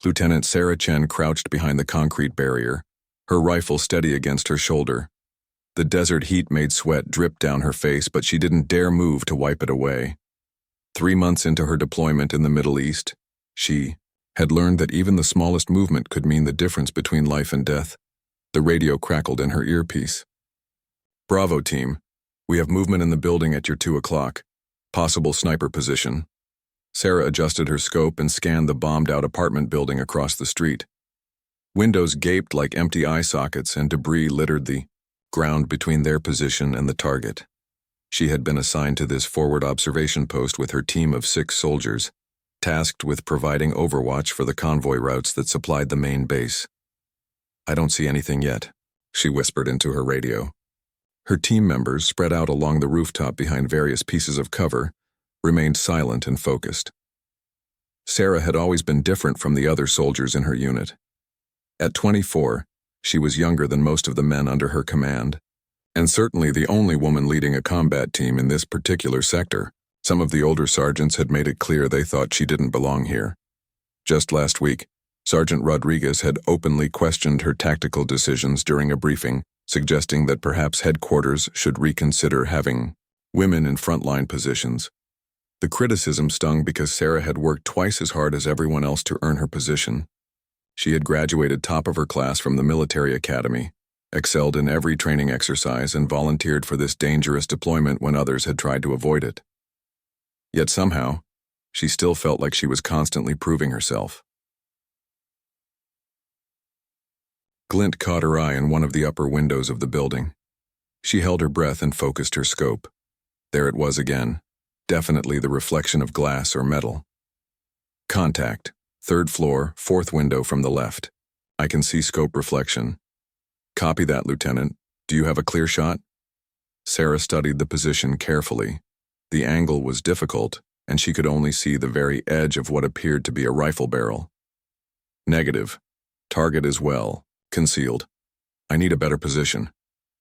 Lieutenant Sarah Chen crouched behind the concrete barrier, her rifle steady against her shoulder. The desert heat made sweat drip down her face, but she didn't dare move to wipe it away. 3 months into her deployment in the Middle East, she had learned that even the smallest movement could mean the difference between life and death. The radio crackled in her earpiece. "Bravo, team. We have movement in the building at your 2 o'clock. Possible sniper position." Sarah adjusted her scope and scanned the bombed-out apartment building across the street. Windows gaped like empty eye sockets, and debris littered the ground between their position and the target. She had been assigned to this forward observation post with her team of 6 soldiers, tasked with providing overwatch for the convoy routes that supplied the main base. "I don't see anything yet," she whispered into her radio. Her team members, spread out along the rooftop behind various pieces of cover, remained silent and focused. Sarah had always been different from the other soldiers in her unit. At 24, she was younger than most of the men under her command, and certainly the only woman leading a combat team in this particular sector. Some of the older sergeants had made it clear they thought she didn't belong here. Just last week, Sergeant Rodriguez had openly questioned her tactical decisions during a briefing, suggesting that perhaps headquarters should reconsider having women in frontline positions. The criticism stung because Sarah had worked twice as hard as everyone else to earn her position. She had graduated top of her class from the military academy, excelled in every training exercise, and volunteered for this dangerous deployment when others had tried to avoid it. Yet somehow, she still felt like she was constantly proving herself. Glint caught her eye in one of the upper windows of the building. She held her breath and focused her scope. There it was again, definitely the reflection of glass or metal. "Contact. 3rd floor, 4th window from the left. I can see scope reflection." "Copy that, Lieutenant. Do you have a clear shot?" Sarah studied the position carefully. The angle was difficult, and she could only see the very edge of what appeared to be a rifle barrel. "Negative. Target is well concealed. I need a better position."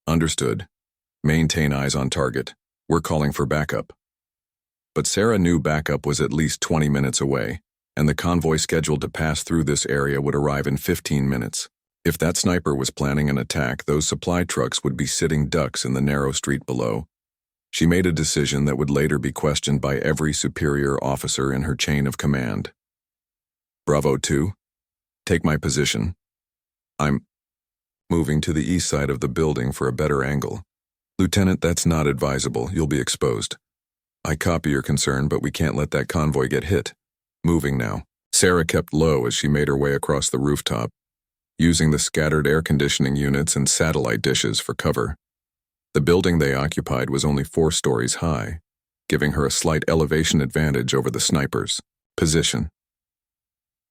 "Understood. Maintain eyes on target. We're calling for backup." But Sarah knew backup was at least 20 minutes away, and the convoy scheduled to pass through this area would arrive in 15 minutes. If that sniper was planning an attack, those supply trucks would be sitting ducks in the narrow street below. She made a decision that would later be questioned by every superior officer in her chain of command. "Bravo 2. Take my position. I'm moving to the east side of the building for a better angle." "Lieutenant, that's not advisable. You'll be exposed." "I copy your concern, but we can't let that convoy get hit. Moving now." Sarah kept low as she made her way across the rooftop, using the scattered air conditioning units and satellite dishes for cover. The building they occupied was only 4 stories high, giving her a slight elevation advantage over the snipers. Position.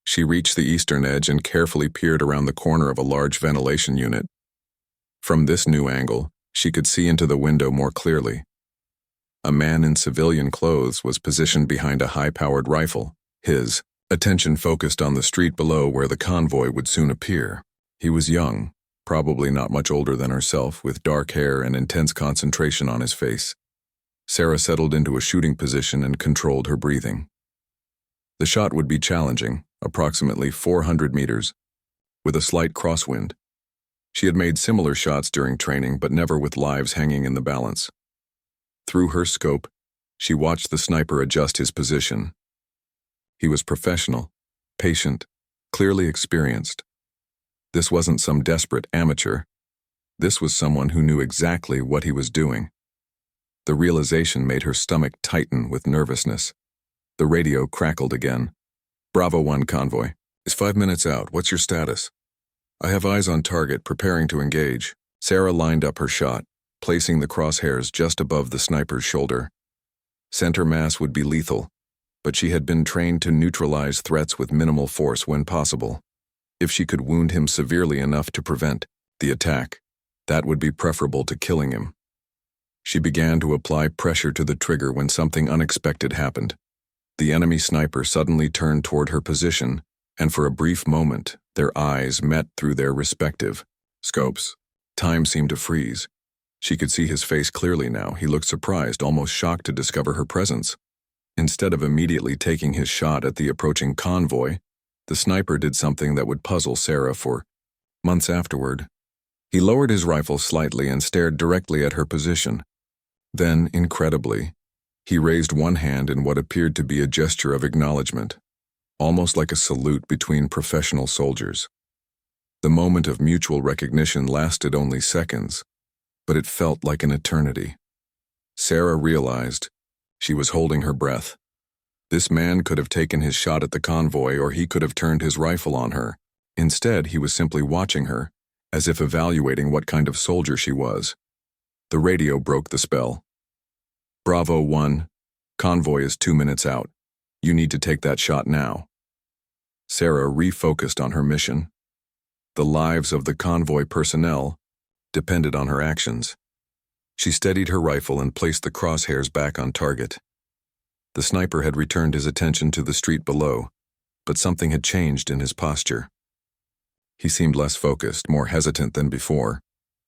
She reached the eastern edge and carefully peered around the corner of a large ventilation unit. From this new angle, she could see into the window more clearly. A man in civilian clothes was positioned behind a high-powered rifle, his attention focused on the street below where the convoy would soon appear. He was young, probably not much older than herself, with dark hair and intense concentration on his face. Sarah settled into a shooting position and controlled her breathing. The shot would be challenging, approximately 400 meters, with a slight crosswind. She had made similar shots during training, but never with lives hanging in the balance. Through her scope, she watched the sniper adjust his position. He was professional, patient, clearly experienced. This wasn't some desperate amateur. This was someone who knew exactly what he was doing. The realization made her stomach tighten with nervousness. The radio crackled again. "Bravo 1 convoy. Is 5 minutes out. What's your status?" "I have eyes on target, preparing to engage." Sarah lined up her shot, placing the crosshairs just above the sniper's shoulder. Center mass would be lethal, but she had been trained to neutralize threats with minimal force when possible. If she could wound him severely enough to prevent the attack, that would be preferable to killing him. She began to apply pressure to the trigger when something unexpected happened. The enemy sniper suddenly turned toward her position, and for a brief moment, their eyes met through their respective scopes. Time seemed to freeze. She could see his face clearly now. He looked surprised, almost shocked to discover her presence. Instead of immediately taking his shot at the approaching convoy, The sniper did something that would puzzle Sarah for months afterward. He lowered his rifle slightly and stared directly at her position. Then, incredibly, he raised one hand in what appeared to be a gesture of acknowledgement, almost like a salute between professional soldiers. The moment of mutual recognition lasted only seconds, but it felt like an eternity. Sarah realized she was holding her breath. This man could have taken his shot at the convoy, or he could have turned his rifle on her. Instead, he was simply watching her, as if evaluating what kind of soldier she was. The radio broke the spell. "Bravo 1, convoy is 2 minutes out. You need to take that shot now." Sarah refocused on her mission. The lives of the convoy personnel depended on her actions. She steadied her rifle and placed the crosshairs back on target. The sniper had returned his attention to the street below, but something had changed in his posture. He seemed less focused, more hesitant than before.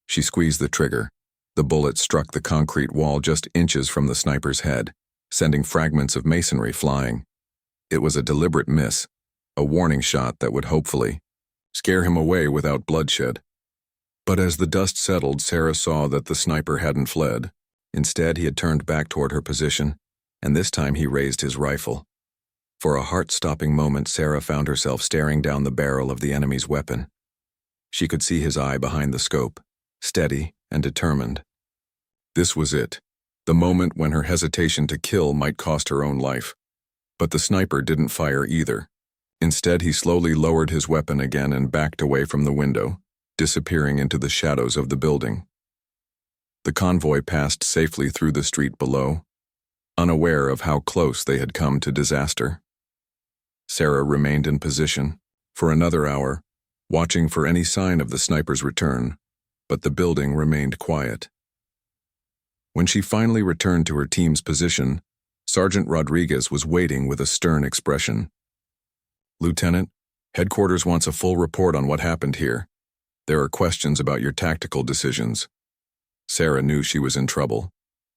She squeezed the trigger. The bullet struck the concrete wall just inches from the sniper's head, sending fragments of masonry flying. It was a deliberate miss, a warning shot that would hopefully scare him away without bloodshed. But as the dust settled, Sarah saw that the sniper hadn't fled. Instead, he had turned back toward her position, and this time he raised his rifle. For a heart-stopping moment, Sarah found herself staring down the barrel of the enemy's weapon. She could see his eye behind the scope, steady and determined. This was it, the moment when her hesitation to kill might cost her own life. But the sniper didn't fire either. Instead, he slowly lowered his weapon again and backed away from the window, disappearing into the shadows of the building. The convoy passed safely through the street below, unaware of how close they had come to disaster. Sarah remained in position for another hour, watching for any sign of the sniper's return, but the building remained quiet. When she finally returned to her team's position, Sergeant Rodriguez was waiting with a stern expression. "Lieutenant, headquarters wants a full report on what happened here. There are questions about your tactical decisions." Sarah knew she was in trouble.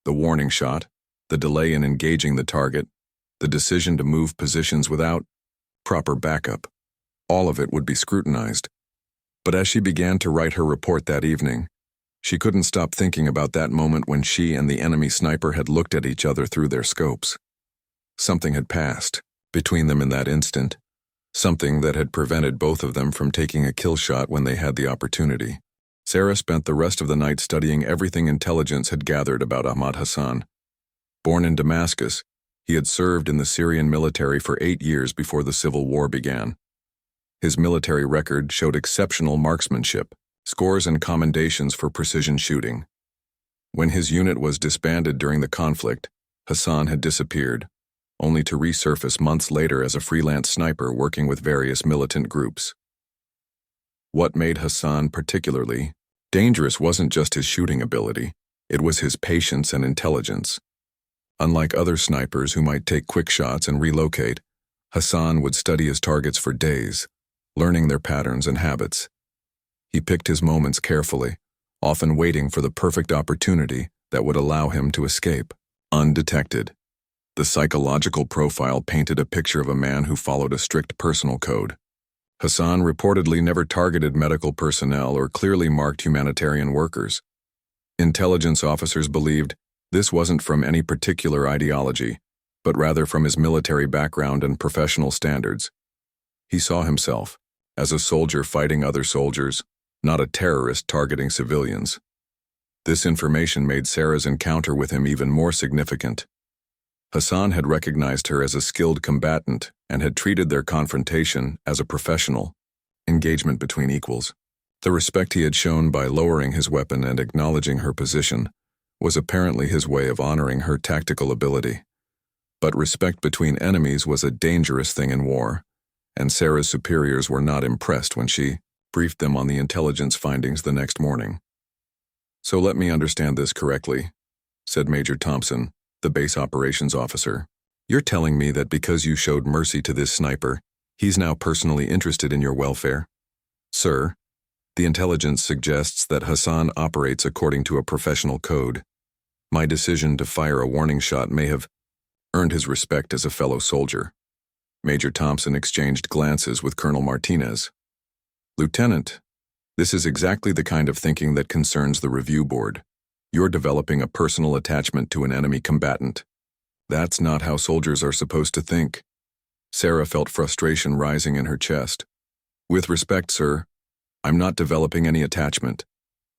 The warning shot, the delay in engaging the target, the decision to move positions without proper backup, all of it would be scrutinized. But as she began to write her report that evening, she couldn't stop thinking about that moment when she and the enemy sniper had looked at each other through their scopes. Something had passed between them in that instant, something that had prevented both of them from taking a kill shot when they had the opportunity. Sarah spent the rest of the night studying everything intelligence had gathered about Ahmad Hassan. Born in Damascus, he had served in the Syrian military for 8 years before the civil war began. His military record showed exceptional marksmanship, scores and commendations for precision shooting. When his unit was disbanded during the conflict, Hassan had disappeared, only to resurface months later as a freelance sniper working with various militant groups. What made Hassan particularly dangerous wasn't just his shooting ability, it was his patience and intelligence. Unlike other snipers who might take quick shots and relocate, Hassan would study his targets for days, learning their patterns and habits. He picked his moments carefully, often waiting for the perfect opportunity that would allow him to escape, undetected. The psychological profile painted a picture of a man who followed a strict personal code. Hassan reportedly never targeted medical personnel or clearly marked humanitarian workers. Intelligence officers believed this wasn't from any particular ideology, but rather from his military background and professional standards. He saw himself as a soldier fighting other soldiers, not a terrorist targeting civilians. This information made Sarah's encounter with him even more significant. Hassan had recognized her as a skilled combatant and had treated their confrontation as a professional engagement between equals. The respect he had shown by lowering his weapon and acknowledging her position was apparently his way of honoring her tactical ability. But respect between enemies was a dangerous thing in war, and Sarah's superiors were not impressed when she briefed them on the intelligence findings the next morning. "So let me understand this correctly," said Major Thompson, the base operations officer. "You're telling me that because you showed mercy to this sniper, he's now personally interested in your welfare?" "Sir, the intelligence suggests that Hassan operates according to a professional code. My decision to fire a warning shot may have earned his respect as a fellow soldier." Major Thompson exchanged glances with Colonel Martinez. "Lieutenant, this is exactly the kind of thinking that concerns the review board. You're developing a personal attachment to an enemy combatant. That's not how soldiers are supposed to think." Sarah felt frustration rising in her chest. "With respect, sir, I'm not developing any attachment.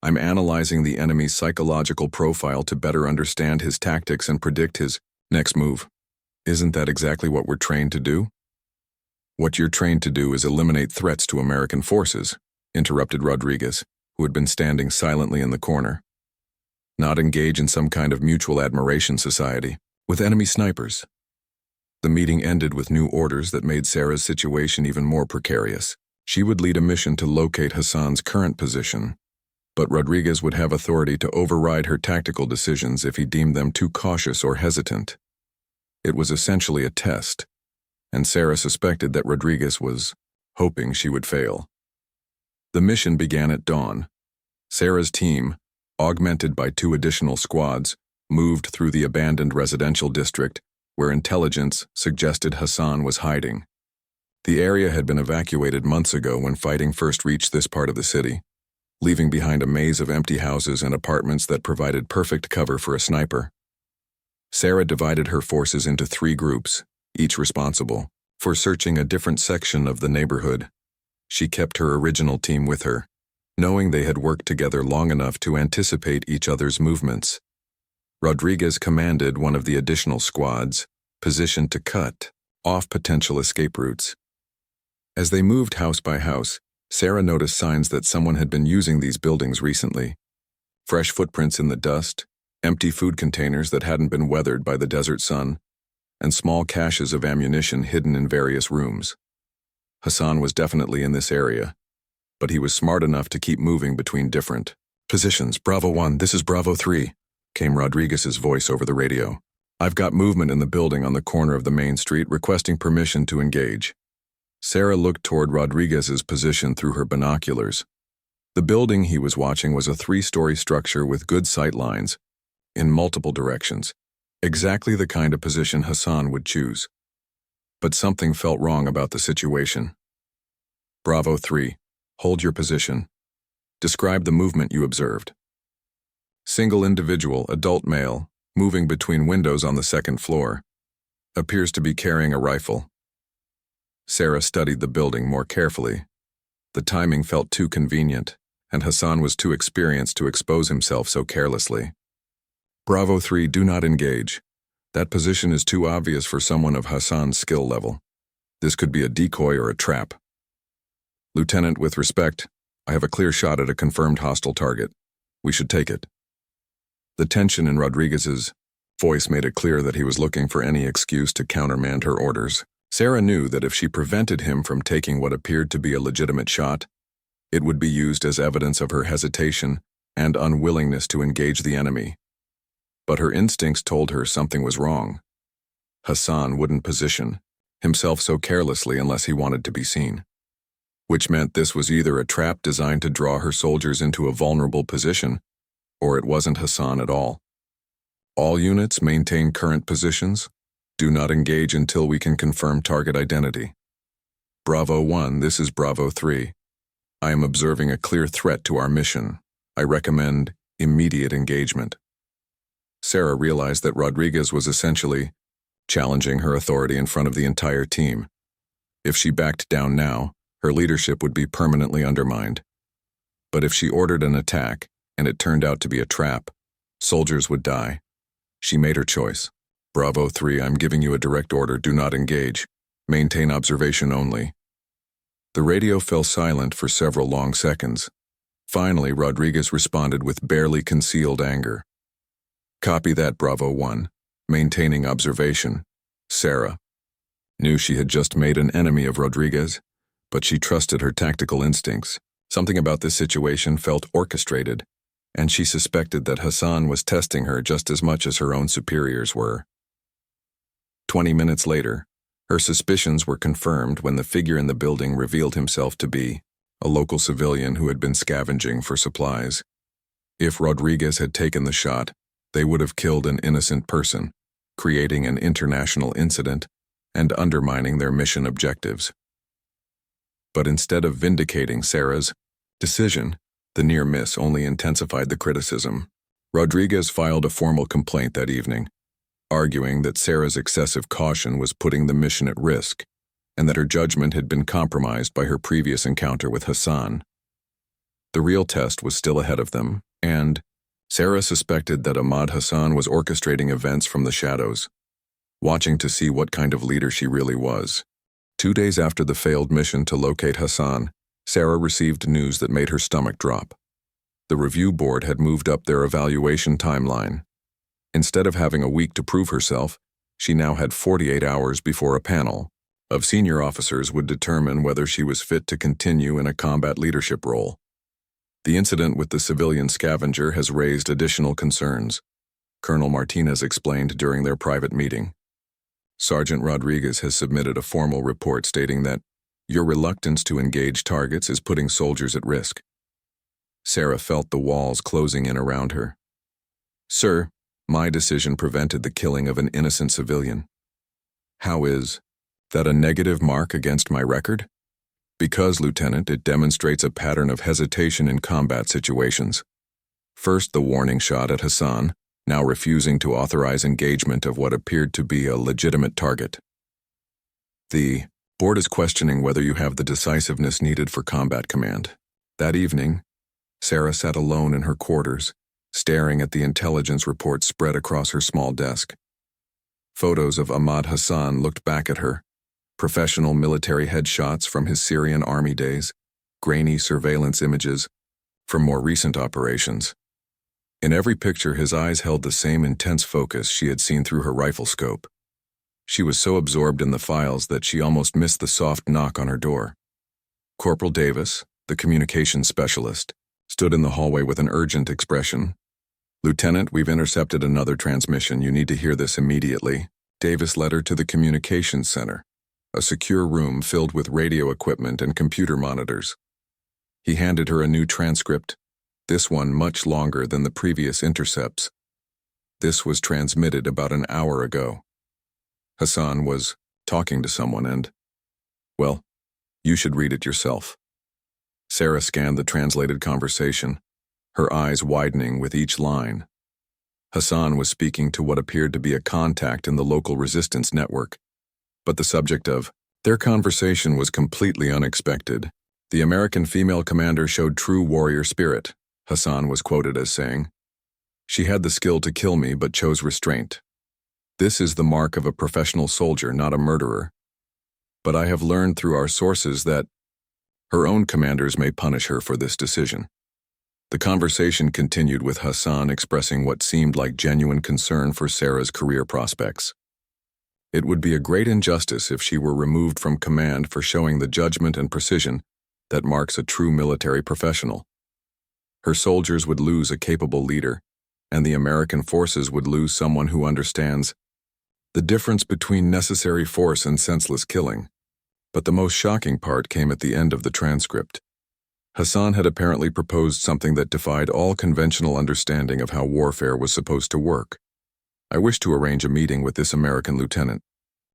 I'm analyzing the enemy's psychological profile to better understand his tactics and predict his next move. Isn't that exactly what we're trained to do?" "What you're trained to do is eliminate threats to American forces," interrupted Rodriguez, who had been standing silently in the corner. "Not engage in some kind of mutual admiration society with enemy snipers." The meeting ended with new orders that made Sarah's situation even more precarious. She would lead a mission to locate Hassan's current position, but Rodriguez would have authority to override her tactical decisions if he deemed them too cautious or hesitant. It was essentially a test, and Sarah suspected that Rodriguez was hoping she would fail. The mission began at dawn. Sarah's team, augmented by 2 additional squads, moved through the abandoned residential district where intelligence suggested Hassan was hiding. The area had been evacuated months ago when fighting first reached this part of the city, leaving behind a maze of empty houses and apartments that provided perfect cover for a sniper. Sarah divided her forces into 3 groups, each responsible for searching a different section of the neighborhood. She kept her original team with her, knowing they had worked together long enough to anticipate each other's movements. Rodriguez commanded one of the additional squads, positioned to cut off potential escape routes. As they moved house by house, Sarah noticed signs that someone had been using these buildings recently. Fresh footprints in the dust, empty food containers that hadn't been weathered by the desert sun, and small caches of ammunition hidden in various rooms. Hassan was definitely in this area, but he was smart enough to keep moving between different positions. "Bravo 1, this is Bravo 3, came Rodriguez's voice over the radio. "I've got movement in the building on the corner of the main street requesting permission to engage." Sarah looked toward Rodriguez's position through her binoculars. The building he was watching was a 3-story structure with good sight lines in multiple directions, exactly the kind of position Hassan would choose. But something felt wrong about the situation. "Bravo 3, hold your position. Describe the movement you observed." "Single individual, adult male, moving between windows on the 2nd floor. Appears to be carrying a rifle." Sarah studied the building more carefully. The timing felt too convenient, and Hassan was too experienced to expose himself so carelessly. "Bravo 3, do not engage. That position is too obvious for someone of Hassan's skill level. This could be a decoy or a trap." "Lieutenant, with respect, I have a clear shot at a confirmed hostile target. We should take it." The tension in Rodriguez's voice made it clear that he was looking for any excuse to countermand her orders. Sarah knew that if she prevented him from taking what appeared to be a legitimate shot, it would be used as evidence of her hesitation and unwillingness to engage the enemy. But her instincts told her something was wrong. Hassan wouldn't position himself so carelessly unless he wanted to be seen, which meant this was either a trap designed to draw her soldiers into a vulnerable position, or it wasn't Hassan at all. "All units maintain current positions. Do not engage until we can confirm target identity." "Bravo 1, this is Bravo 3. I am observing a clear threat to our mission. I recommend immediate engagement." Sarah realized that Rodriguez was essentially challenging her authority in front of the entire team. If she backed down now, her leadership would be permanently undermined. But if she ordered an attack, and it turned out to be a trap, soldiers would die. She made her choice. "Bravo 3, I'm giving you a direct order. Do not engage. Maintain observation only." The radio fell silent for several long seconds. Finally, Rodriguez responded with barely concealed anger. "Copy that, Bravo 1. Maintaining observation." Sarah knew she had just made an enemy of Rodriguez, but she trusted her tactical instincts. Something about this situation felt orchestrated, and she suspected that Hassan was testing her just as much as her own superiors were. 20 minutes later, her suspicions were confirmed when the figure in the building revealed himself to be a local civilian who had been scavenging for supplies. If Rodriguez had taken the shot, they would have killed an innocent person, creating an international incident and undermining their mission objectives. But instead of vindicating Sarah's decision, the near miss only intensified the criticism. Rodriguez filed a formal complaint that evening, arguing that Sarah's excessive caution was putting the mission at risk, and that her judgment had been compromised by her previous encounter with Hassan. The real test was still ahead of them, and Sarah suspected that Ahmad Hassan was orchestrating events from the shadows, watching to see what kind of leader she really was. 2 days after the failed mission to locate Hassan, Sarah received news that made her stomach drop. The review board had moved up their evaluation timeline. Instead of having a week to prove herself, she now had 48 hours before a panel of senior officers would determine whether she was fit to continue in a combat leadership role. The incident with the civilian scavenger has raised additional concerns, Colonel Martinez explained during their private meeting. Sergeant Rodriguez has submitted a formal report stating that your reluctance to engage targets is putting soldiers at risk. Sarah felt the walls closing in around her. Sir, my decision prevented the killing of an innocent civilian. How is that a negative mark against my record? Because, Lieutenant, it demonstrates a pattern of hesitation in combat situations. First, the warning shot at Hassan, now refusing to authorize engagement of what appeared to be a legitimate target. The board is questioning whether you have the decisiveness needed for combat command. That evening, Sarah sat alone in her quarters, staring at the intelligence report spread across her small desk. Photos of Ahmad Hassan looked back at her. Professional military headshots from his Syrian army days, grainy surveillance images from more recent operations. In every picture, his eyes held the same intense focus she had seen through her rifle scope. She was so absorbed in the files that she almost missed the soft knock on her door. Corporal Davis, the communications specialist, stood in the hallway with an urgent expression. Lieutenant, we've intercepted another transmission. You need to hear this immediately. Davis led her to the communications center, a secure room filled with radio equipment and computer monitors. He handed her a new transcript, this one much longer than the previous intercepts. This was transmitted about an hour ago. Hassan was talking to someone and, well, you should read it yourself. Sarah scanned the translated conversation, her eyes widening with each line. Hassan was speaking to what appeared to be a contact in the local resistance network, but the subject of their conversation was completely unexpected. The American female commander showed true warrior spirit, Hassan was quoted as saying. She had the skill to kill me but chose restraint. This is the mark of a professional soldier, not a murderer. But I have learned through our sources that her own commanders may punish her for this decision. The conversation continued with Hassan expressing what seemed like genuine concern for Sarah's career prospects. It would be a great injustice if she were removed from command for showing the judgment and precision that marks a true military professional. Her soldiers would lose a capable leader, and the American forces would lose someone who understands the difference between necessary force and senseless killing. But the most shocking part came at the end of the transcript. Hassan had apparently proposed something that defied all conventional understanding of how warfare was supposed to work. I wish to arrange a meeting with this American lieutenant,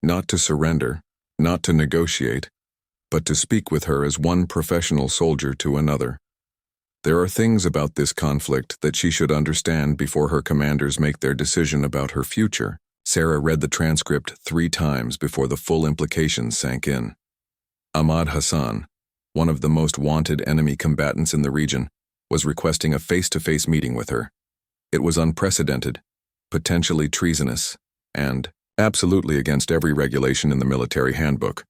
not to surrender, not to negotiate, but to speak with her as one professional soldier to another. There are things about this conflict that she should understand before her commanders make their decision about her future. Sarah read the transcript 3 times before the full implications sank in. Ahmad Hassan, one of the most wanted enemy combatants in the region, was requesting a face-to-face meeting with her. It was unprecedented, potentially treasonous, and absolutely against every regulation in the military handbook.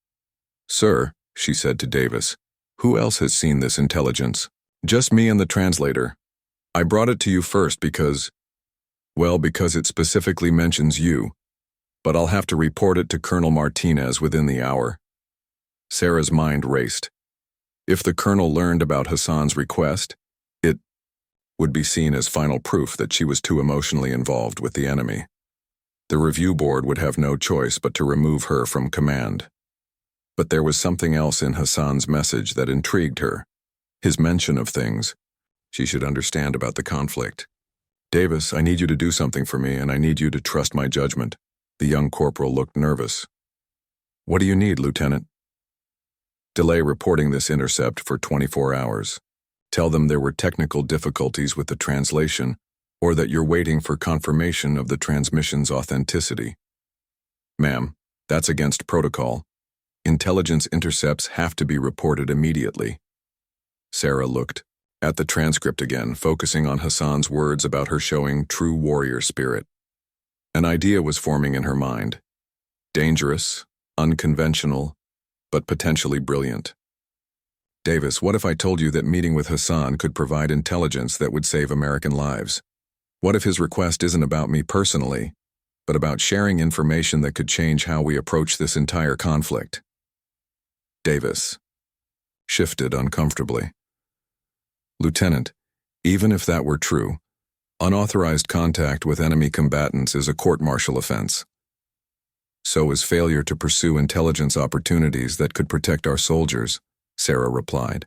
Sir, she said to Davis, who else has seen this intelligence? Just me and the translator. I brought it to you first because it specifically mentions you, but I'll have to report it to Colonel Martinez within the hour. Sarah's mind raced. If the colonel learned about Hassan's request, it would be seen as final proof that she was too emotionally involved with the enemy. The review board would have no choice but to remove her from command. But there was something else in Hassan's message that intrigued her. His mention of things she should understand about the conflict. Davis, I need you to do something for me, and I need you to trust my judgment. The young corporal looked nervous. What do you need, Lieutenant? Delay reporting this intercept for 24 hours. Tell them there were technical difficulties with the translation, or that you're waiting for confirmation of the transmission's authenticity. Ma'am, that's against protocol. Intelligence intercepts have to be reported immediately. Sarah looked at the transcript again, focusing on Hassan's words about her showing true warrior spirit. An idea was forming in her mind. Dangerous, unconventional, but potentially brilliant. Davis, what if I told you that meeting with Hassan could provide intelligence that would save American lives? What if his request isn't about me personally, but about sharing information that could change how we approach this entire conflict? Davis shifted uncomfortably. Lieutenant, even if that were true, unauthorized contact with enemy combatants is a court-martial offense. So is failure to pursue intelligence opportunities that could protect our soldiers, Sarah replied.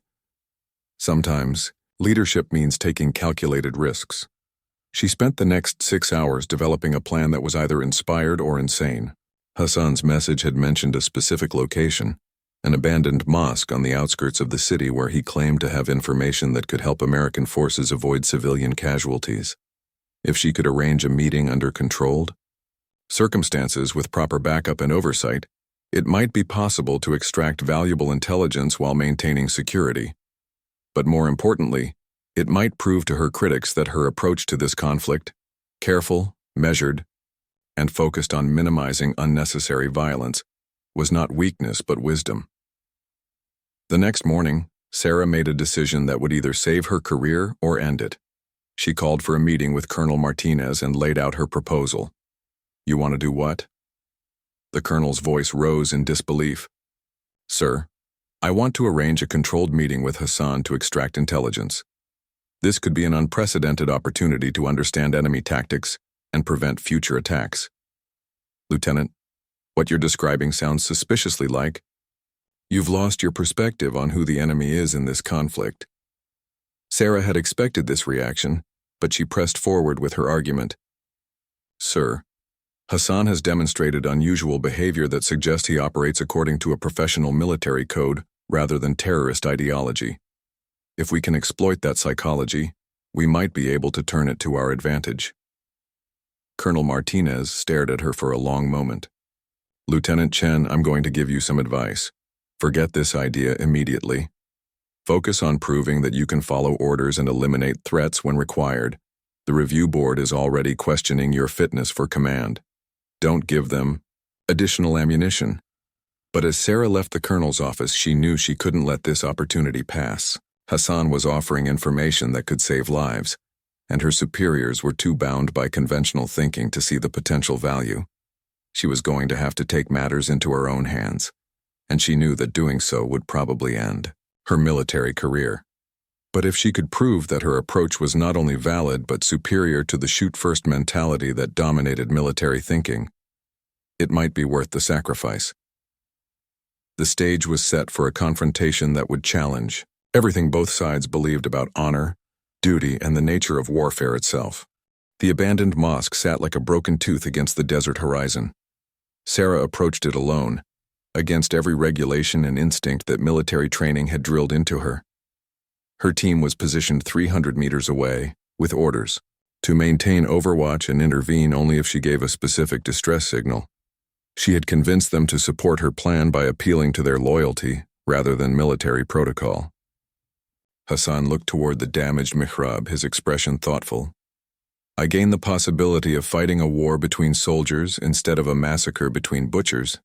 Sometimes, leadership means taking calculated risks. She spent the next 6 hours developing a plan that was either inspired or insane. Hassan's message had mentioned a specific location, an abandoned mosque on the outskirts of the city where he claimed to have information that could help American forces avoid civilian casualties. If she could arrange a meeting under controlled circumstances with proper backup and oversight, it might be possible to extract valuable intelligence while maintaining security. But more importantly, it might prove to her critics that her approach to this conflict, careful, measured, and focused on minimizing unnecessary violence, was not weakness but wisdom. The next morning, Sarah made a decision that would either save her career or end it. She called for a meeting with Colonel Martinez and laid out her proposal. You want to do what? The colonel's voice rose in disbelief. Sir, I want to arrange a controlled meeting with Hassan to extract intelligence. This could be an unprecedented opportunity to understand enemy tactics and prevent future attacks. Lieutenant, what you're describing sounds suspiciously like you've lost your perspective on who the enemy is in this conflict. Sarah had expected this reaction, but she pressed forward with her argument. Sir, Hassan has demonstrated unusual behavior that suggests he operates according to a professional military code rather than terrorist ideology. If we can exploit that psychology, we might be able to turn it to our advantage. Colonel Martinez stared at her for a long moment. Lieutenant Chen, I'm going to give you some advice. Forget this idea immediately. Focus on proving that you can follow orders and eliminate threats when required. The review board is already questioning your fitness for command. Don't give them additional ammunition. But as Sarah left the colonel's office, she knew she couldn't let this opportunity pass. Hassan was offering information that could save lives, and her superiors were too bound by conventional thinking to see the potential value. She was going to have to take matters into her own hands, and she knew that doing so would probably end her military career. But if she could prove that her approach was not only valid but superior to the shoot-first mentality that dominated military thinking, it might be worth the sacrifice. The stage was set for a confrontation that would challenge everything both sides believed about honor, duty, and the nature of warfare itself. The abandoned mosque sat like a broken tooth against the desert horizon. Sarah approached it alone, against every regulation and instinct that military training had drilled into her. Her team was positioned 300 meters away, with orders to maintain overwatch and intervene only if she gave a specific distress signal. She had convinced them to support her plan by appealing to their loyalty rather than military protocol. Hassan looked toward the damaged mihrab, his expression thoughtful. I gain the possibility of fighting a war between soldiers instead of a massacre between butchers.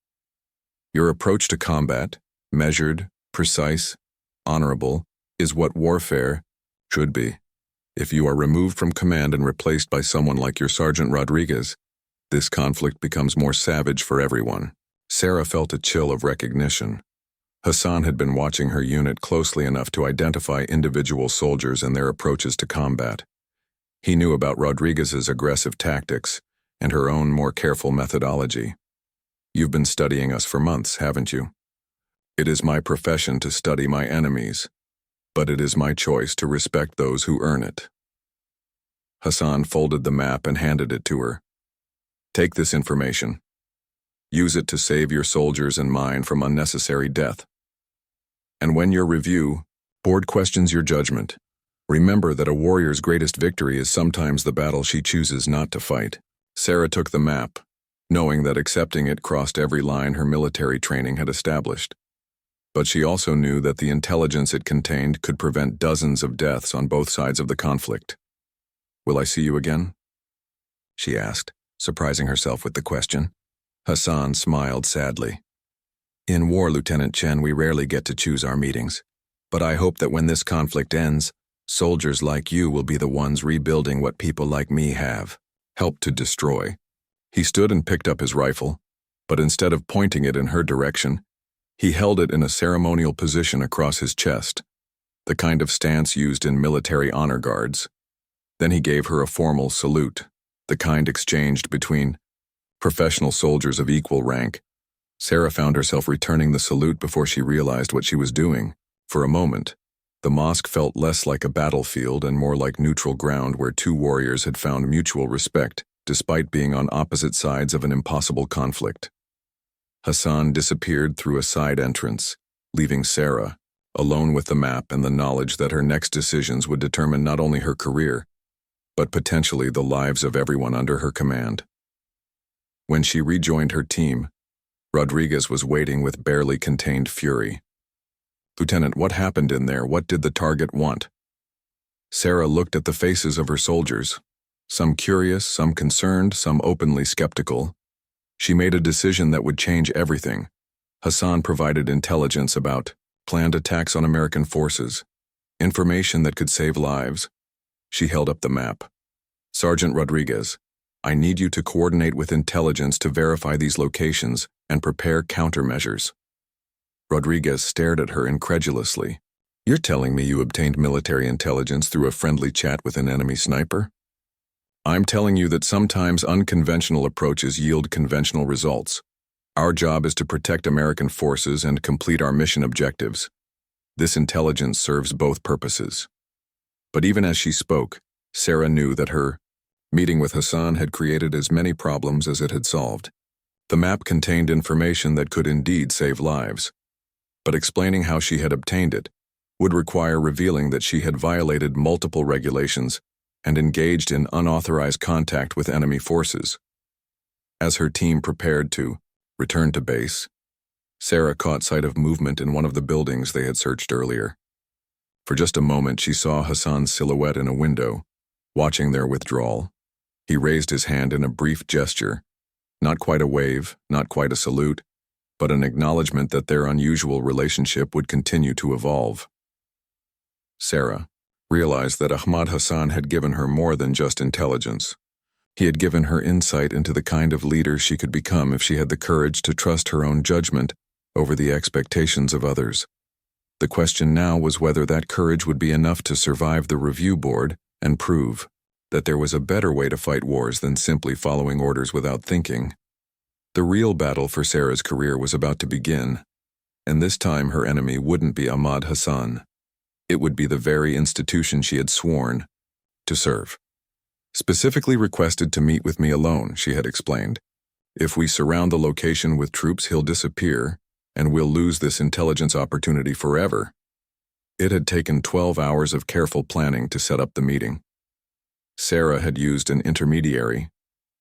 Your approach to combat, measured, precise, honorable, is what warfare should be. If you are removed from command and replaced by someone like your Sergeant Rodriguez, this conflict becomes more savage for everyone. Sarah felt a chill of recognition. Hassan had been watching her unit closely enough to identify individual soldiers and their approaches to combat. He knew about Rodriguez's aggressive tactics and her own more careful methodology. You've been studying us for months, haven't you? It is my profession to study my enemies, but it is my choice to respect those who earn it. Hassan folded the map and handed it to her. Take this information. Use it to save your soldiers and mine from unnecessary death. And when your review board questions your judgment, remember that a warrior's greatest victory is sometimes the battle she chooses not to fight. Sarah took the map, knowing that accepting it crossed every line her military training had established. But she also knew that the intelligence it contained could prevent dozens of deaths on both sides of the conflict. "Will I see you again?" she asked, surprising herself with the question. Hassan smiled sadly. "In war, Lieutenant Chen, we rarely get to choose our meetings. But I hope that when this conflict ends, soldiers like you will be the ones rebuilding what people like me have helped to destroy." He stood and picked up his rifle, but instead of pointing it in her direction, he held it in a ceremonial position across his chest, the kind of stance used in military honor guards. Then he gave her a formal salute, the kind exchanged between professional soldiers of equal rank. Sarah found herself returning the salute before she realized what she was doing. For a moment, the mosque felt less like a battlefield and more like neutral ground where two warriors had found mutual respect, despite being on opposite sides of an impossible conflict. Hassan disappeared through a side entrance, leaving Sarah alone with the map and the knowledge that her next decisions would determine not only her career, but potentially the lives of everyone under her command. When she rejoined her team, Rodriguez was waiting with barely contained fury. "Lieutenant, what happened in there? What did the target want?" Sarah looked at the faces of her soldiers, some curious, some concerned, some openly skeptical. She made a decision that would change everything. Hassan provided intelligence about planned attacks on American forces, information that could save lives. She held up the map. "Sergeant Rodriguez, I need you to coordinate with intelligence to verify these locations and prepare countermeasures." Rodriguez stared at her incredulously. "You're telling me you obtained military intelligence through a friendly chat with an enemy sniper?" "I'm telling you that sometimes unconventional approaches yield conventional results. Our job is to protect American forces and complete our mission objectives. This intelligence serves both purposes." But even as she spoke, Sarah knew that her meeting with Hassan had created as many problems as it had solved. The map contained information that could indeed save lives, but explaining how she had obtained it would require revealing that she had violated multiple regulations and engaged in unauthorized contact with enemy forces. As her team prepared to return to base, Sarah caught sight of movement in one of the buildings they had searched earlier. For just a moment, she saw Hassan's silhouette in a window, watching their withdrawal. He raised his hand in a brief gesture, not quite a wave, not quite a salute, but an acknowledgement that their unusual relationship would continue to evolve. Sarah realized that Ahmad Hassan had given her more than just intelligence. He had given her insight into the kind of leader she could become if she had the courage to trust her own judgment over the expectations of others. The question now was whether that courage would be enough to survive the review board and prove that there was a better way to fight wars than simply following orders without thinking. The real battle for Sarah's career was about to begin, and this time her enemy wouldn't be Ahmad Hassan. It would be the very institution she had sworn to serve. "Specifically requested to meet with me alone," she had explained. "If we surround the location with troops, he'll disappear, and we'll lose this intelligence opportunity forever." It had taken 12 hours of careful planning to set up the meeting. Sarah had used an intermediary,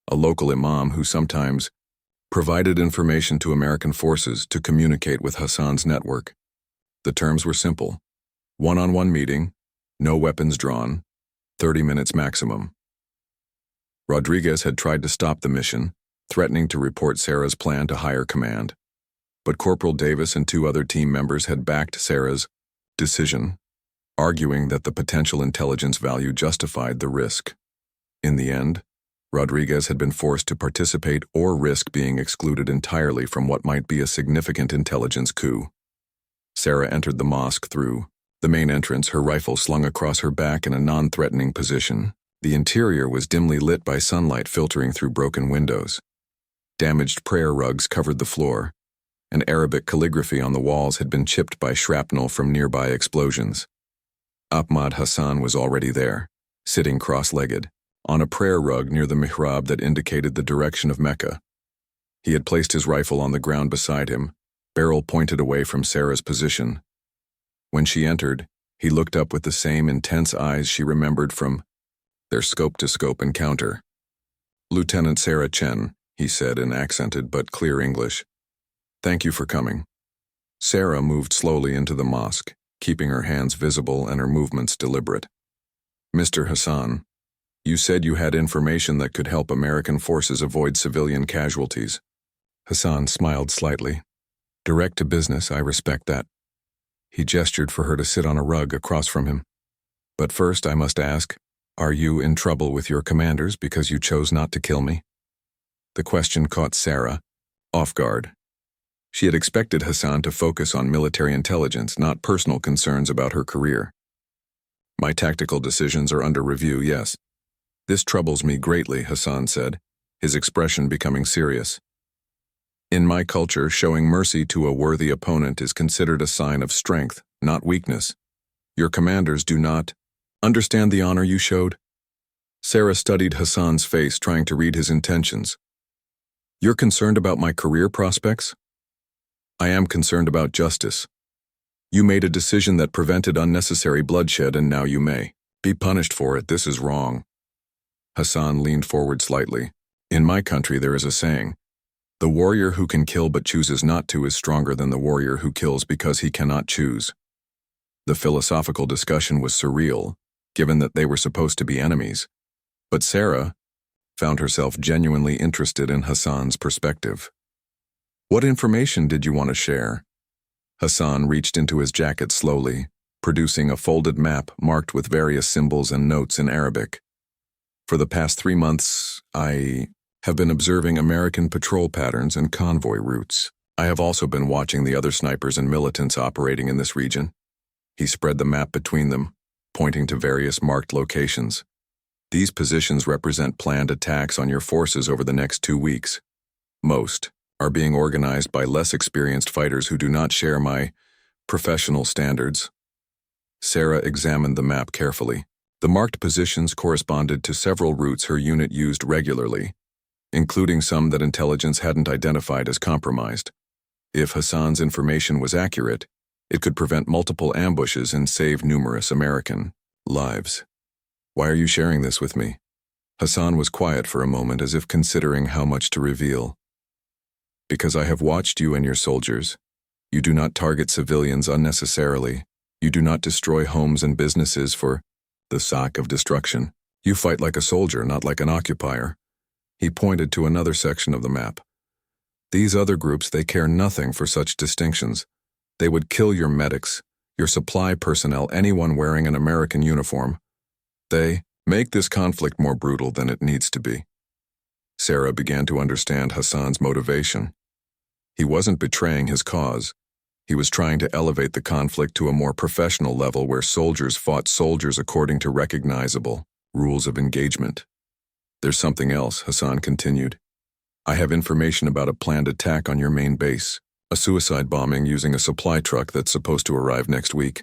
a local imam who sometimes provided information to American forces to communicate with Hassan's network. The terms were simple: one-on-one meeting, no weapons drawn, 30 minutes maximum. Rodriguez had tried to stop the mission, threatening to report Sarah's plan to higher command. But Corporal Davis and 2 other team members had backed Sarah's decision, arguing that the potential intelligence value justified the risk. In the end, Rodriguez had been forced to participate or risk being excluded entirely from what might be a significant intelligence coup. Sarah entered the mosque through the main entrance, her rifle slung across her back in a non-threatening position. The interior was dimly lit by sunlight filtering through broken windows. Damaged prayer rugs covered the floor, and Arabic calligraphy on the walls had been chipped by shrapnel from nearby explosions. Ahmad Hassan was already there, sitting cross-legged, on a prayer rug near the mihrab that indicated the direction of Mecca. He had placed his rifle on the ground beside him, barrel pointed away from Sarah's position. When she entered, he looked up with the same intense eyes she remembered from their scope-to-scope encounter. "Lieutenant Sarah Chen," he said in accented but clear English. "Thank you for coming." Sarah moved slowly into the mosque, keeping her hands visible and her movements deliberate. "Mr. Hassan, you said you had information that could help American forces avoid civilian casualties." Hassan smiled slightly. "Direct to business, I respect that." He gestured for her to sit on a rug across from him. "But first I must ask, are you in trouble with your commanders because you chose not to kill me?" The question caught Sarah off guard. She had expected Hassan to focus on military intelligence, not personal concerns about her career. "My tactical decisions are under review, yes." "This troubles me greatly," Hassan said, his expression becoming serious. "In my culture, showing mercy to a worthy opponent is considered a sign of strength, not weakness. Your commanders do not understand the honor you showed." Sarah studied Hassan's face, trying to read his intentions. "You're concerned about my career prospects?" "I am concerned about justice. You made a decision that prevented unnecessary bloodshed, and now you may be punished for it. This is wrong." Hassan leaned forward slightly. "In my country there is a saying, the warrior who can kill but chooses not to is stronger than the warrior who kills because he cannot choose." The philosophical discussion was surreal, given that they were supposed to be enemies. But Sarah found herself genuinely interested in Hassan's perspective. "What information did you want to share?" Hassan reached into his jacket slowly, producing a folded map marked with various symbols and notes in Arabic. "For the past 3 months, I have been observing American patrol patterns and convoy routes. I have also been watching the other snipers and militants operating in this region." He spread the map between them, pointing to various marked locations. "These positions represent planned attacks on your forces over the next 2 weeks. Most are being organized by less experienced fighters who do not share my professional standards." Sarah examined the map carefully. The marked positions corresponded to several routes her unit used regularly, including some that intelligence hadn't identified as compromised. If Hassan's information was accurate, it could prevent multiple ambushes and save numerous American lives. "Why are you sharing this with me?" Hassan was quiet for a moment, as if considering how much to reveal. "Because I have watched you and your soldiers. You do not target civilians unnecessarily. You do not destroy homes and businesses for the sake of destruction. You fight like a soldier, not like an occupier." He pointed to another section of the map. "These other groups, they care nothing for such distinctions. They would kill your medics, your supply personnel, anyone wearing an American uniform. They make this conflict more brutal than it needs to be." Sarah began to understand Hassan's motivation. He wasn't betraying his cause. He was trying to elevate the conflict to a more professional level where soldiers fought soldiers according to recognizable rules of engagement. "There's something else," Hassan continued. "I have information about a planned attack on your main base, a suicide bombing using a supply truck that's supposed to arrive next week.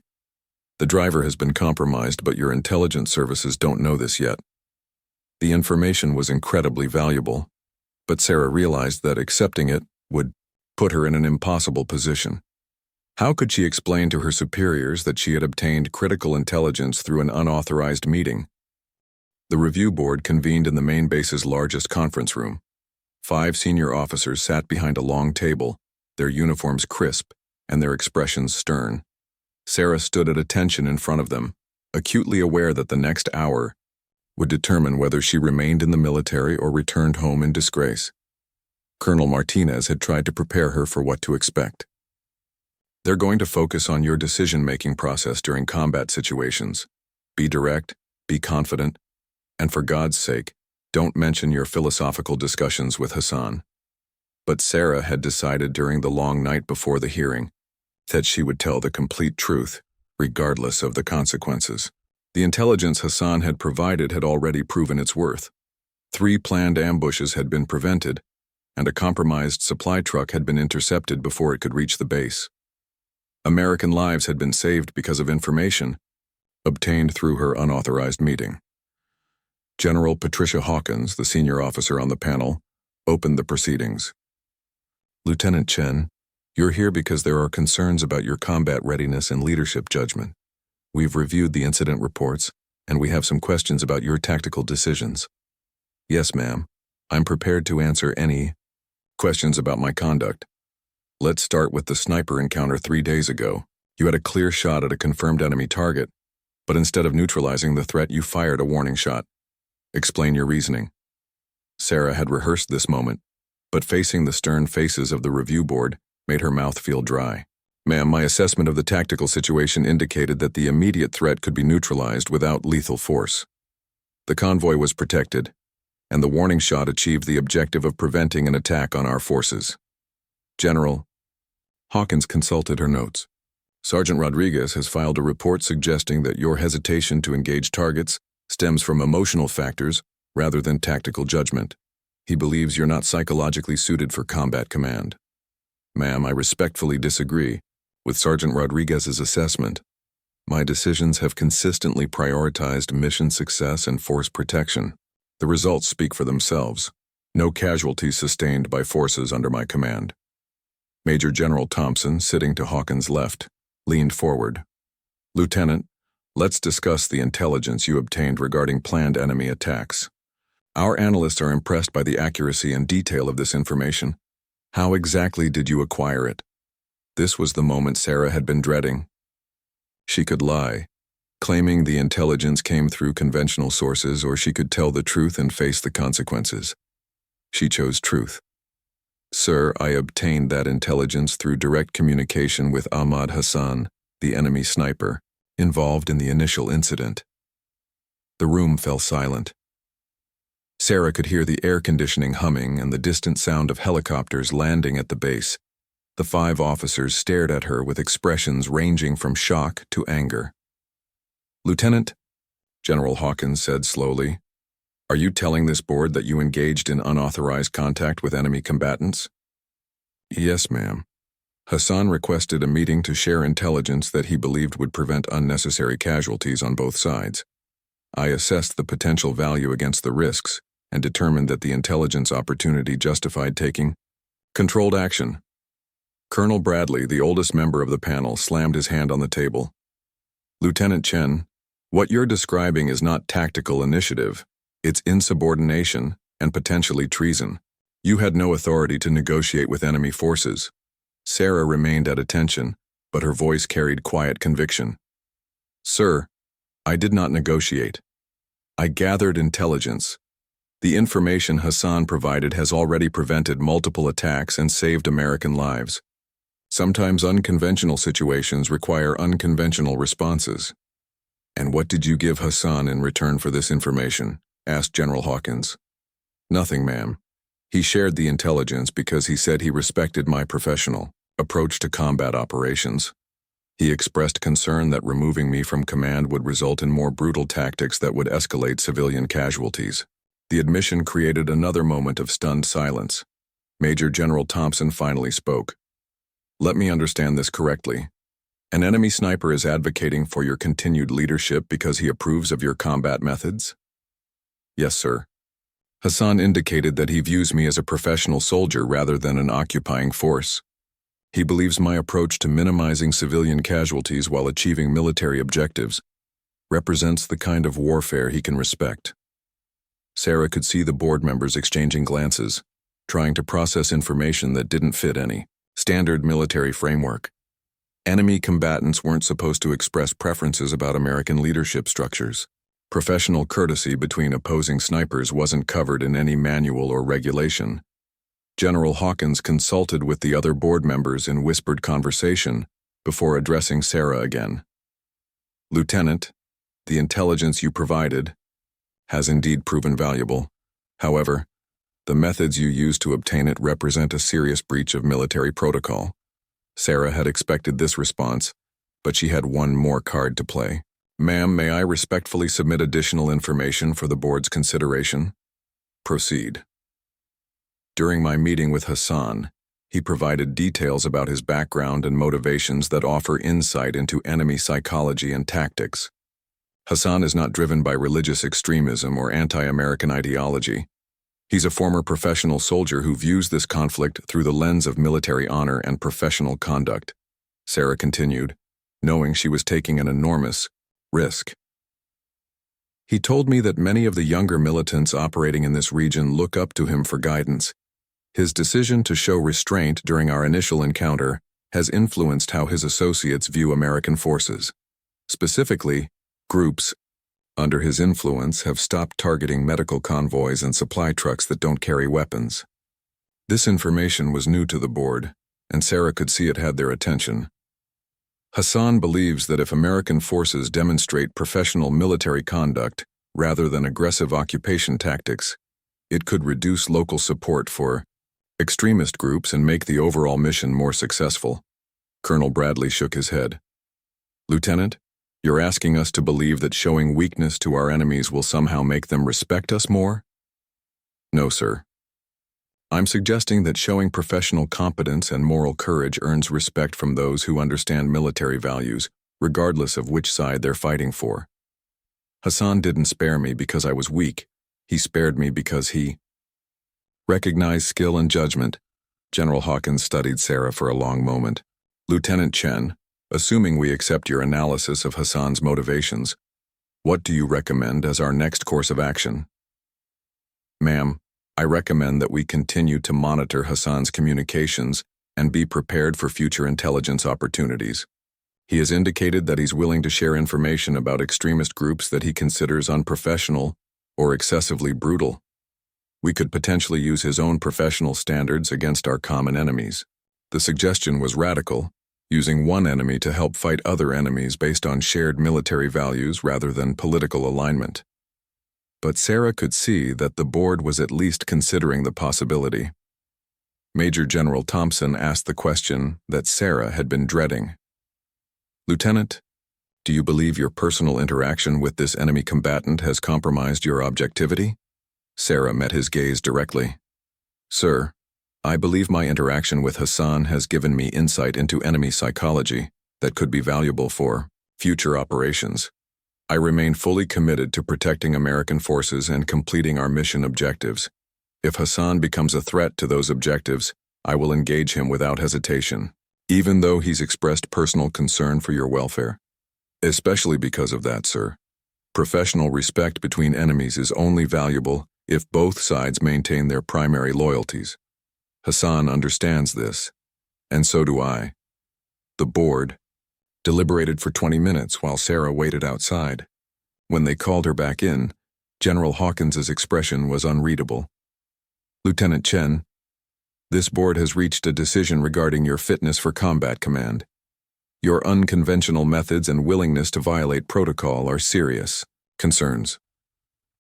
The driver has been compromised, but your intelligence services don't know this yet." The information was incredibly valuable, but Sarah realized that accepting it would put her in an impossible position. How could she explain to her superiors that she had obtained critical intelligence through an unauthorized meeting? The review board convened in the main base's largest conference room. 5 senior officers sat behind a long table, their uniforms crisp and their expressions stern. Sarah stood at attention in front of them, acutely aware that the next hour would determine whether she remained in the military or returned home in disgrace. Colonel Martinez had tried to prepare her for what to expect. "They're going to focus on your decision-making process during combat situations. Be direct, be confident, and for God's sake, don't mention your philosophical discussions with Hassan." But Sarah had decided during the long night before the hearing that she would tell the complete truth, regardless of the consequences. The intelligence Hassan had provided had already proven its worth. 3 planned ambushes had been prevented, and a compromised supply truck had been intercepted before it could reach the base. American lives had been saved because of information obtained through her unauthorized meeting. General Patricia Hawkins, the senior officer on the panel, opened the proceedings. Lieutenant Chen, you're here because there are concerns about your combat readiness and leadership judgment. We've reviewed the incident reports, and we have some questions about your tactical decisions. Yes, ma'am. I'm prepared to answer any questions about my conduct. Let's start with the sniper encounter 3 days ago. You had a clear shot at a confirmed enemy target, but instead of neutralizing the threat, you fired a warning shot. Explain your reasoning. Sarah had rehearsed this moment, but facing the stern faces of the review board made her mouth feel dry. Ma'am, my assessment of the tactical situation indicated that the immediate threat could be neutralized without lethal force. The convoy was protected, and the warning shot achieved the objective of preventing an attack on our forces. General Hawkins consulted her notes. Sergeant Rodriguez has filed a report suggesting that your hesitation to engage targets stems from emotional factors rather than tactical judgment. He believes you're not psychologically suited for combat command. Ma'am, I respectfully disagree with Sergeant Rodriguez's assessment. My decisions have consistently prioritized mission success and force protection. The results speak for themselves. No casualties sustained by forces under my command. Major General Thompson, sitting to Hawkins' left, leaned forward. Lieutenant, let's discuss the intelligence you obtained regarding planned enemy attacks. Our analysts are impressed by the accuracy and detail of this information. How exactly did you acquire it? This was the moment Sarah had been dreading. She could lie, claiming the intelligence came through conventional sources, or she could tell the truth and face the consequences. She chose truth. Sir, I obtained that intelligence through direct communication with Ahmad Hassan, the enemy sniper, involved in the initial incident. The room fell silent. Sarah could hear the air conditioning humming and the distant sound of helicopters landing at the base. The 5 officers stared at her with expressions ranging from shock to anger. Lieutenant, General Hawkins said slowly, are you telling this board that you engaged in unauthorized contact with enemy combatants? Yes, ma'am. Hassan requested a meeting to share intelligence that he believed would prevent unnecessary casualties on both sides. I assessed the potential value against the risks and determined that the intelligence opportunity justified taking controlled action. Colonel Bradley, the oldest member of the panel, slammed his hand on the table. Lieutenant Chen, what you're describing is not tactical initiative. It's insubordination and potentially treason. You had no authority to negotiate with enemy forces. Sarah remained at attention, but her voice carried quiet conviction. Sir, I did not negotiate. I gathered intelligence. The information Hassan provided has already prevented multiple attacks and saved American lives. Sometimes unconventional situations require unconventional responses. And what did you give Hassan in return for this information? Asked General Hawkins. Nothing, ma'am. He shared the intelligence because he said he respected my professional approach to combat operations. He expressed concern that removing me from command would result in more brutal tactics that would escalate civilian casualties. The admission created another moment of stunned silence. Major General Thompson finally spoke. Let me understand this correctly. An enemy sniper is advocating for your continued leadership because he approves of your combat methods? Yes, sir. Hassan indicated that he views me as a professional soldier rather than an occupying force. He believes my approach to minimizing civilian casualties while achieving military objectives represents the kind of warfare he can respect. Sarah could see the board members exchanging glances, trying to process information that didn't fit any standard military framework. Enemy combatants weren't supposed to express preferences about American leadership structures. Professional courtesy between opposing snipers wasn't covered in any manual or regulation. General Hawkins consulted with the other board members in whispered conversation before addressing Sarah again. Lieutenant, the intelligence you provided has indeed proven valuable. However, the methods you used to obtain it represent a serious breach of military protocol. Sarah had expected this response, but she had one more card to play. Ma'am, may I respectfully submit additional information for the board's consideration? Proceed. During my meeting with Hassan, he provided details about his background and motivations that offer insight into enemy psychology and tactics. Hassan is not driven by religious extremism or anti-American ideology. He's a former professional soldier who views this conflict through the lens of military honor and professional conduct, Sarah continued, knowing she was taking an enormous risk. He told me that many of the younger militants operating in this region look up to him for guidance. His decision to show restraint during our initial encounter has influenced how his associates view American forces. Specifically, groups under his influence have stopped targeting medical convoys and supply trucks that don't carry weapons. This information was new to the board, and Sarah could see it had their attention. Hassan believes that if American forces demonstrate professional military conduct rather than aggressive occupation tactics, it could reduce local support for extremist groups and make the overall mission more successful. Colonel Bradley shook his head. Lieutenant, you're asking us to believe that showing weakness to our enemies will somehow make them respect us more? No, sir. I'm suggesting that showing professional competence and moral courage earns respect from those who understand military values, regardless of which side they're fighting for. Hassan didn't spare me because I was weak. He spared me because he recognized skill and judgment. General Hawkins studied Sarah for a long moment. Lieutenant Chen, assuming we accept your analysis of Hassan's motivations, what do you recommend as our next course of action? Ma'am, I recommend that we continue to monitor Hassan's communications and be prepared for future intelligence opportunities. He has indicated that he's willing to share information about extremist groups that he considers unprofessional or excessively brutal. We could potentially use his own professional standards against our common enemies. The suggestion was radical, using one enemy to help fight other enemies based on shared military values rather than political alignment. But Sarah could see that the board was at least considering the possibility. Major General Thompson asked the question that Sarah had been dreading. Lieutenant, do you believe your personal interaction with this enemy combatant has compromised your objectivity? Sarah met his gaze directly. Sir, I believe my interaction with Hassan has given me insight into enemy psychology that could be valuable for future operations. I remain fully committed to protecting American forces and completing our mission objectives. If Hassan becomes a threat to those objectives, I will engage him without hesitation, even though he's expressed personal concern for your welfare. Especially because of that, sir. Professional respect between enemies is only valuable if both sides maintain their primary loyalties. Hassan understands this, and so do I. The board deliberated for 20 minutes while Sarah waited outside. When they called her back in, General Hawkins's expression was unreadable. Lieutenant Chen, this board has reached a decision regarding your fitness for combat command. Your unconventional methods and willingness to violate protocol are serious concerns.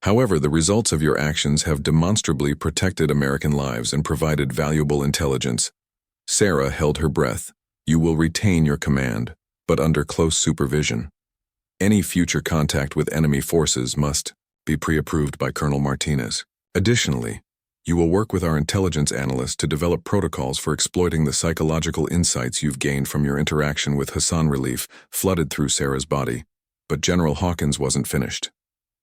However, the results of your actions have demonstrably protected American lives and provided valuable intelligence. Sarah held her breath. You will retain your command, but under close supervision. Any future contact with enemy forces must be pre-approved by Colonel Martinez. Additionally, you will work with our intelligence analysts to develop protocols for exploiting the psychological insights you've gained from your interaction with Hassan. Relief flooded through Sarah's body, but General Hawkins wasn't finished.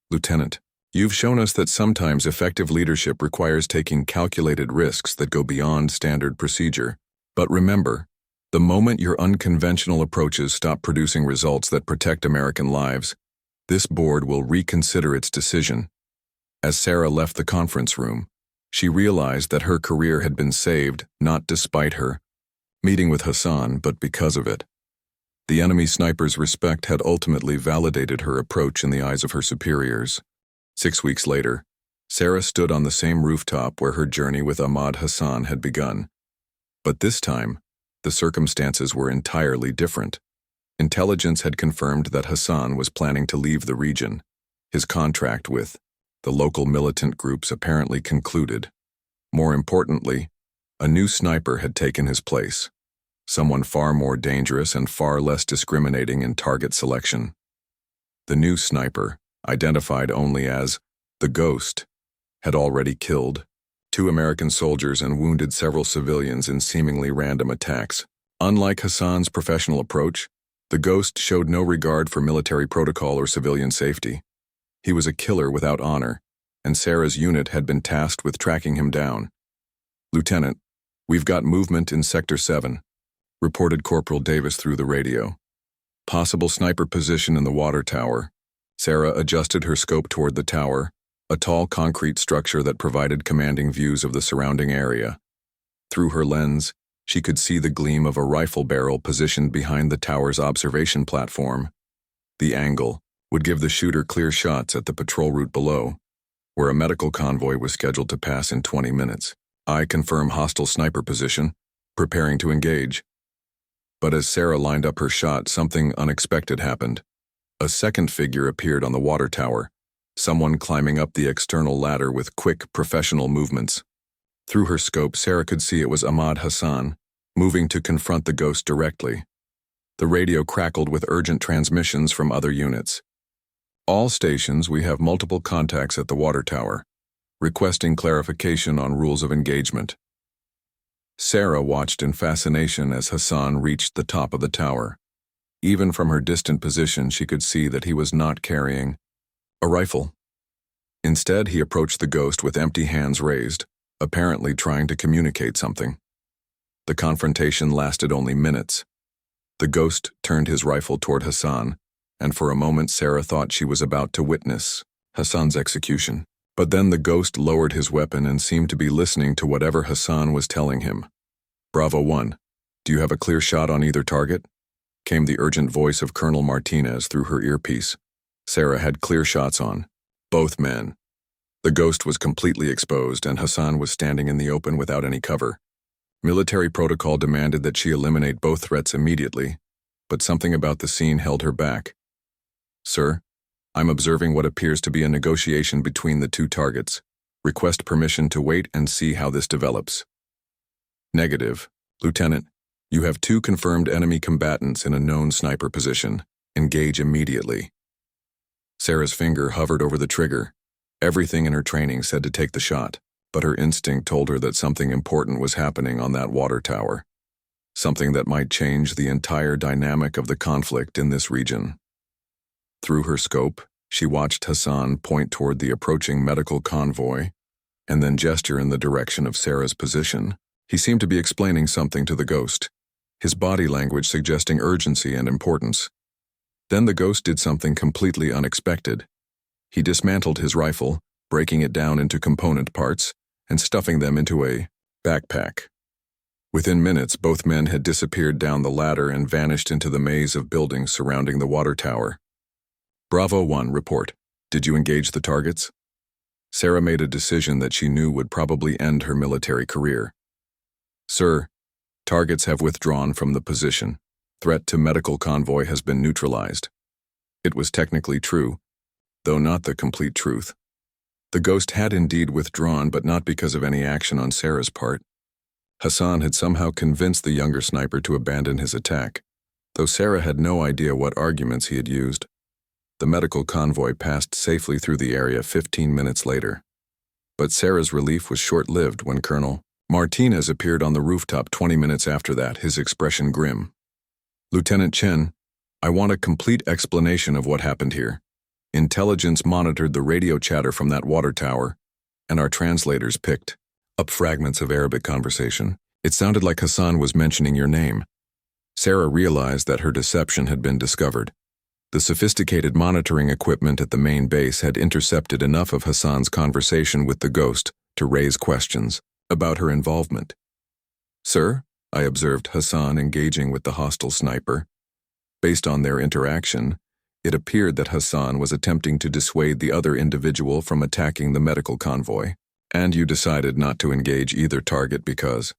Lieutenant, you've shown us that sometimes effective leadership requires taking calculated risks that go beyond standard procedure. But remember, the moment your unconventional approaches stop producing results that protect American lives, this board will reconsider its decision. As Sarah left the conference room, she realized that her career had been saved not despite her meeting with Hassan, but because of it. The enemy sniper's respect had ultimately validated her approach in the eyes of her superiors. 6 weeks later, Sarah stood on the same rooftop where her journey with Ahmad Hassan had begun. But this time, the circumstances were entirely different. Intelligence had confirmed that Hassan was planning to leave the region. His contract with the local militant groups apparently concluded. More importantly, a new sniper had taken his place, someone far more dangerous and far less discriminating in target selection. The new sniper, identified only as the Ghost, had already killed 2 American soldiers and wounded several civilians in seemingly random attacks. Unlike Hassan's professional approach, the Ghost showed no regard for military protocol or civilian safety. He was a killer without honor, and Sarah's unit had been tasked with tracking him down. "Lieutenant, we've got movement in Sector 7, reported Corporal Davis through the radio. "Possible sniper position in the water tower." Sarah adjusted her scope toward the tower, a tall concrete structure that provided commanding views of the surrounding area. Through her lens, she could see the gleam of a rifle barrel positioned behind the tower's observation platform. The angle would give the shooter clear shots at the patrol route below, where a medical convoy was scheduled to pass in 20 minutes. "I confirm hostile sniper position, preparing to engage." But as Sarah lined up her shot, something unexpected happened. A second figure appeared on the water tower, someone climbing up the external ladder with quick, professional movements. Through her scope, Sarah could see it was Ahmad Hassan, moving to confront the ghost directly. The radio crackled with urgent transmissions from other units. "All stations, we have multiple contacts at the water tower, requesting clarification on rules of engagement." Sarah watched in fascination as Hassan reached the top of the tower. Even from her distant position, she could see that he was not carrying a rifle. Instead, he approached the ghost with empty hands raised, apparently trying to communicate something. The confrontation lasted only minutes. The ghost turned his rifle toward Hassan, and for a moment Sarah thought she was about to witness Hassan's execution. But then the ghost lowered his weapon and seemed to be listening to whatever Hassan was telling him. "Bravo 1, do you have a clear shot on either target?" came the urgent voice of Colonel Martinez through her earpiece. Sarah had clear shots on both men. The ghost was completely exposed, and Hassan was standing in the open without any cover. Military protocol demanded that she eliminate both threats immediately, but something about the scene held her back. "Sir, I'm observing what appears to be a negotiation between the two targets. Request permission to wait and see how this develops." "Negative. Lieutenant, you have 2 confirmed enemy combatants in a known sniper position. Engage immediately." Sarah's finger hovered over the trigger. Everything in her training said to take the shot, but her instinct told her that something important was happening on that water tower. Something that might change the entire dynamic of the conflict in this region. Through her scope, she watched Hassan point toward the approaching medical convoy, and then gesture in the direction of Sarah's position. He seemed to be explaining something to the ghost, his body language suggesting urgency and importance. Then the ghost did something completely unexpected. He dismantled his rifle, breaking it down into component parts, and stuffing them into a backpack. Within minutes, both men had disappeared down the ladder and vanished into the maze of buildings surrounding the water tower. "Bravo 1, report. Did you engage the targets?" Sarah made a decision that she knew would probably end her military career. "Sir, targets have withdrawn from the position. Threat to medical convoy has been neutralized." It was technically true, though not the complete truth. The ghost had indeed withdrawn, but not because of any action on Sarah's part. Hassan had somehow convinced the younger sniper to abandon his attack, though Sarah had no idea what arguments he had used. The medical convoy passed safely through the area 15 minutes later. But Sarah's relief was short-lived when Colonel Martinez appeared on the rooftop 20 minutes after that, his expression grim. "Lieutenant Chen, I want a complete explanation of what happened here. Intelligence monitored the radio chatter from that water tower, and our translators picked up fragments of Arabic conversation. It sounded like Hassan was mentioning your name." Sarah realized that her deception had been discovered. The sophisticated monitoring equipment at the main base had intercepted enough of Hassan's conversation with the ghost to raise questions about her involvement. "Sir," I observed Hassan engaging with the hostile sniper. Based on their interaction, it appeared that Hassan was attempting to dissuade the other individual from attacking the medical convoy. "And you decided not to engage either target because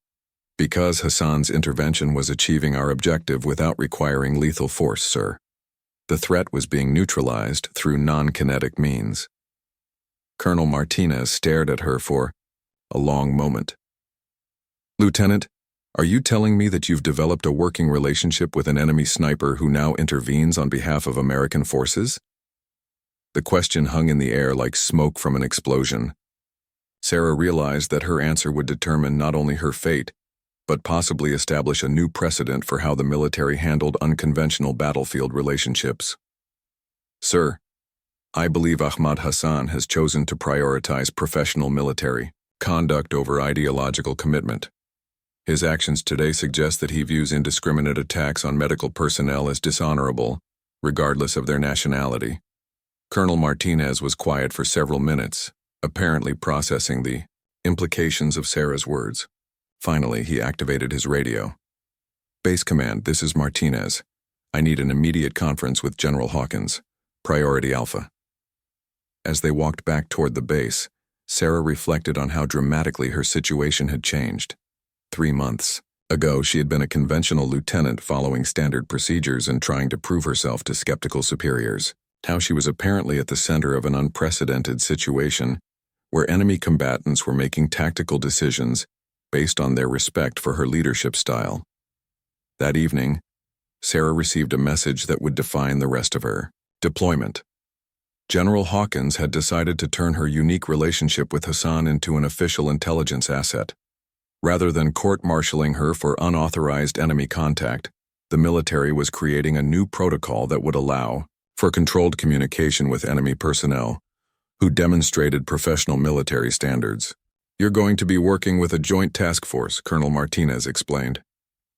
Hassan's intervention was achieving our objective without requiring lethal force, sir. The threat was being neutralized through non-kinetic means." Colonel Martinez stared at her for a long moment. "Lieutenant, are you telling me that you've developed a working relationship with an enemy sniper who now intervenes on behalf of American forces?" The question hung in the air like smoke from an explosion. Sarah realized that her answer would determine not only her fate, but possibly establish a new precedent for how the military handled unconventional battlefield relationships. "Sir, I believe Ahmad Hassan has chosen to prioritize professional military conduct over ideological commitment. His actions today suggest that he views indiscriminate attacks on medical personnel as dishonorable, regardless of their nationality. Colonel Martinez was quiet for several minutes, apparently processing the implications of Sarah's words. Finally, he activated his radio. Base Command, this is Martinez. I need an immediate conference with General Hawkins. Priority Alpha. As they walked back toward the base, Sarah reflected on how dramatically her situation had changed. 3 months ago, she had been a conventional lieutenant following standard procedures and trying to prove herself to skeptical superiors. Now she was apparently at the center of an unprecedented situation where enemy combatants were making tactical decisions based on their respect for her leadership style. That evening, Sarah received a message that would define the rest of her deployment. General Hawkins had decided to turn her unique relationship with Hassan into an official intelligence asset. Rather than court-martialing her for unauthorized enemy contact, the military was creating a new protocol that would allow for controlled communication with enemy personnel who demonstrated professional military standards. You're going to be working with a joint task force, Colonel Martinez explained.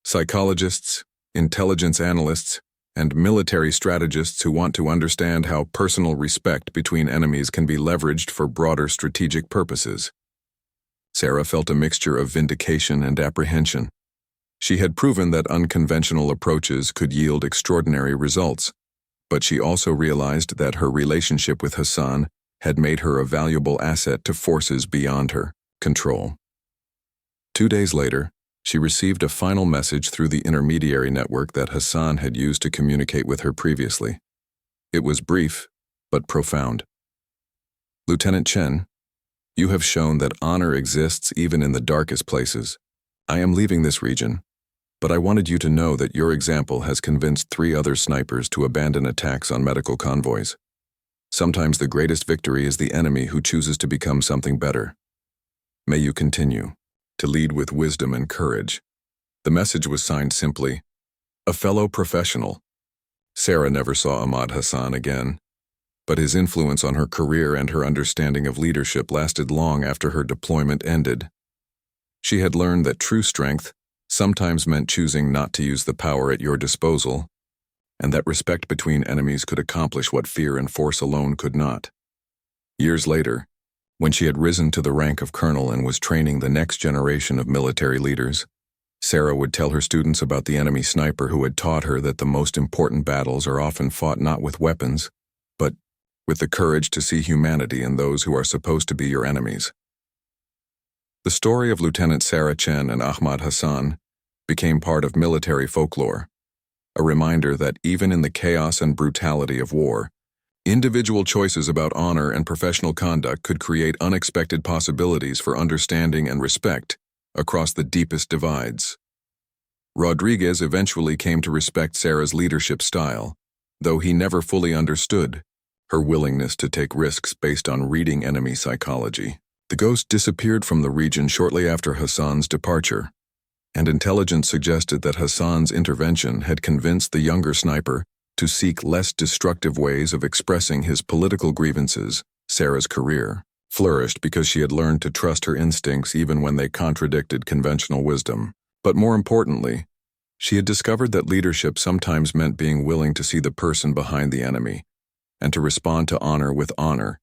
Psychologists, intelligence analysts, and military strategists who want to understand how personal respect between enemies can be leveraged for broader strategic purposes. Sarah felt a mixture of vindication and apprehension. She had proven that unconventional approaches could yield extraordinary results, but she also realized that her relationship with Hassan had made her a valuable asset to forces beyond her control. 2 days later, she received a final message through the intermediary network that Hassan had used to communicate with her previously. It was brief, but profound. Lieutenant Chen, you have shown that honor exists even in the darkest places. I am leaving this region, but I wanted you to know that your example has convinced 3 other snipers to abandon attacks on medical convoys. Sometimes the greatest victory is the enemy who chooses to become something better. May you continue to lead with wisdom and courage. The message was signed simply, a fellow professional. Sarah never saw Ahmad Hassan again, but his influence on her career and her understanding of leadership lasted long after her deployment ended. She had learned that true strength sometimes meant choosing not to use the power at your disposal, and that respect between enemies could accomplish what fear and force alone could not. Years later, when she had risen to the rank of colonel and was training the next generation of military leaders, Sarah would tell her students about the enemy sniper who had taught her that the most important battles are often fought not with weapons, but with the courage to see humanity in those who are supposed to be your enemies. The story of Lieutenant Sarah Chen and Ahmad Hassan became part of military folklore, a reminder that even in the chaos and brutality of war, individual choices about honor and professional conduct could create unexpected possibilities for understanding and respect across the deepest divides. Rodriguez eventually came to respect Sarah's leadership style, though he never fully understood her willingness to take risks based on reading enemy psychology. The ghost disappeared from the region shortly after Hassan's departure, and intelligence suggested that Hassan's intervention had convinced the younger sniper to seek less destructive ways of expressing his political grievances. Sarah's career flourished because she had learned to trust her instincts even when they contradicted conventional wisdom. But more importantly, she had discovered that leadership sometimes meant being willing to see the person behind the enemy and to respond to honor with honor,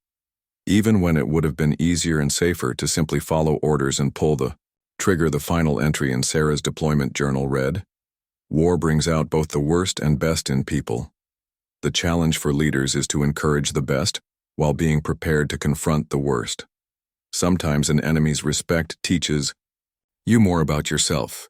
even when it would have been easier and safer to simply follow orders and pull the trigger. The final entry in Sarah's deployment journal read, "War brings out both the worst and best in people. The challenge for leaders is to encourage the best while being prepared to confront the worst. Sometimes an enemy's respect teaches you more about yourself